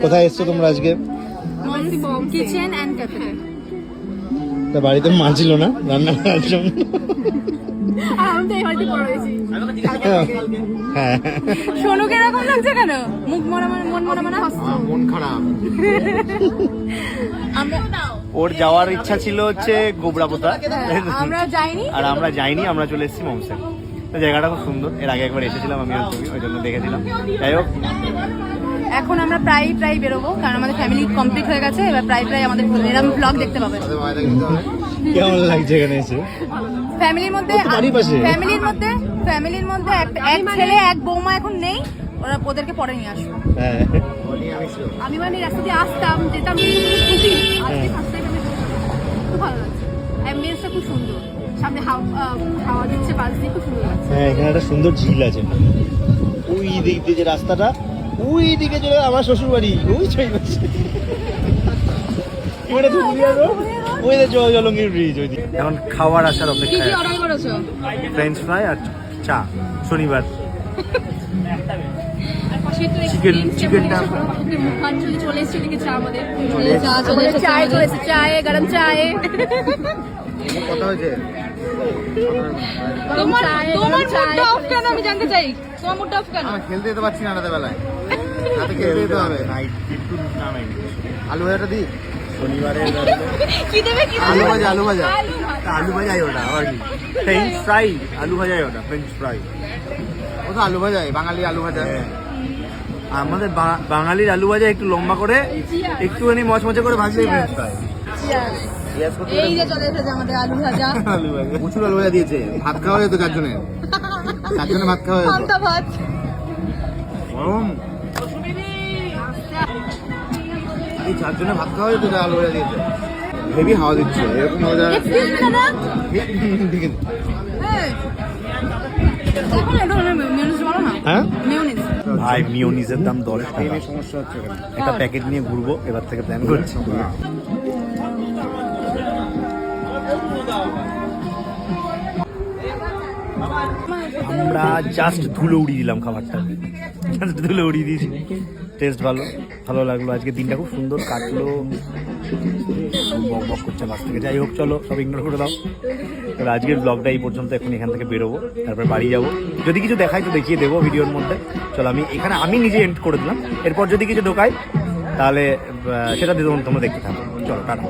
কোথায় এসছো তোমরা আজকে? Kitchen and cafe. তা বাড়িতে মা ছিল না রান্না করার জন্য? হ্যাঁ, সোনুকে এরকম লাগছে কেন? মুখ মরা মন মরা মনে হাসছে। মন খারাপ। ওর যাওয়ার ইচ্ছা ছিল হচ্ছে গোবরাপোতা, আমরা যাইনি আর আমরা যাইনি, আমরা চলে এসেছি মমসে। তো জায়গাটা খুব সুন্দর, এর আগে একবার এসেছিলাম আমি ওই জন্য দেখেছিলাম। যাই হোক, এখন আমরা প্রায় বেরোবো, কারণ আমাদের ফ্যামিলি কমপ্লিট হয়ে গেছে। এবার প্রায় আমাদের এরকম ব্লগ দেখতে পাবে। কেমন লাগছে এখানে এসে? ফ্যামিলির মধ্যে এক ছেলে এক বৌমা এখন নেই, ওদেরকে পরে নিয়ে আসবো। হ্যাঁ, আমি মানে রাস্তা দিয়ে আসতাম, যেতাম, খুশি। আজকে ফার্স্ট টাইম আমি খুব ভালো লাগছে। অ্যাম্বিয়েন্সটা খুব সুন্দর, সামনে হাওয়া দিচ্ছে, বাস দিয়ে খুব সুন্দর লাগছে। হ্যাঁ, এখানে একটা সুন্দর ঝিল আছে। ওই দিক দিয়ে যে রাস্তাটা, ওই দিকে চলে আমার শ্বশুর বাড়ি, ওই ছয় মাসে ওই যে জলঙ্গির ব্রিজ ওই দিকে। এখন খাওয়ার আসার কি অপেক্ষায় অর্ডার করেছো? ফ্রেঞ্চ ফ্রাই আর চা। শনিবার চিকেনটা চলে এসেছে, এদিকে চা আমাদের চায়ে চলে এসেছে, চায়ে গরম চায়ে। কথা হয়েছে তোমার মুডটা অফ কেন আমি জানতে চাই, তোমার মুডটা অফ কেন? খেলতে যেতে পারছি না রাতে বেলায়, রাতে খেলতে যেতে হবে। আলু ভাজাটা দিই শনিবারের। কি দেবে? কি আলু ভাজা আলু ভাজাই ওটা, আবার কি ফ্রেঞ্চ ফ্রাই, আলু ভাজাই ওটা ফ্রেঞ্চ ফ্রাই। ও তো আলু ভাজাই, বাঙালি আলু ভাজা। আমাদের বাঙালির আলু ভাজা একটু লম্বা করে, একটুখানি মচমচে করে ভাজলে ফ্রেঞ্চ ফ্রাই। এই যে চলে এসেছে আমাদের আলু ভাজা। প্রচুর আলু ভাজা দিয়েছে, ভাত খাওয়া যেত 4 জনের, 4 জনের ভাত খাওয়া যেত। আমটা ভাত গরম, এই 4 জনের ভাত খাওয়া যেত, আলু ভাজা দিয়েছে। হেভি হাওয়া দিচ্ছে, এরকম মজা। এক্সকিউজ মি দাদা, ঠিক আছে। এখন এটা মিউনিস বলো না। হ্যাঁ, মিউনিস ভাই মিওনিজের দাম 10 টাকা। সমস্যা হচ্ছে এখানে। একটা প্যাকেট নিয়ে ঘুরবো এবার থেকে প্ল্যান করছি। আমরা জাস্ট ধুলো উড়িয়ে দিলাম খাবারটা, জাস্ট ধুলো উড়িয়ে দিয়েছি। টেস্ট ভালো লাগলো। আজকে দিনটা খুব সুন্দর কাটলো। বক বক করছে বাস থেকে। যাই হোক, চলো সব ইগনোর করে দাও। তবে আজকের ব্লগটা এই পর্যন্ত। এখন এখান থেকে বেরোবো, তারপর বাড়ি যাবো। যদি কিছু দেখাই তো দেখিয়ে দেবো ভিডিওর মধ্যে। চলো আমি নিজে এন্ড করে দিলাম। এরপর যদি কিছু ঢোকাই তাহলে সেটা দিয়ে তোমরা দেখতে থাকো। চলো টাটা।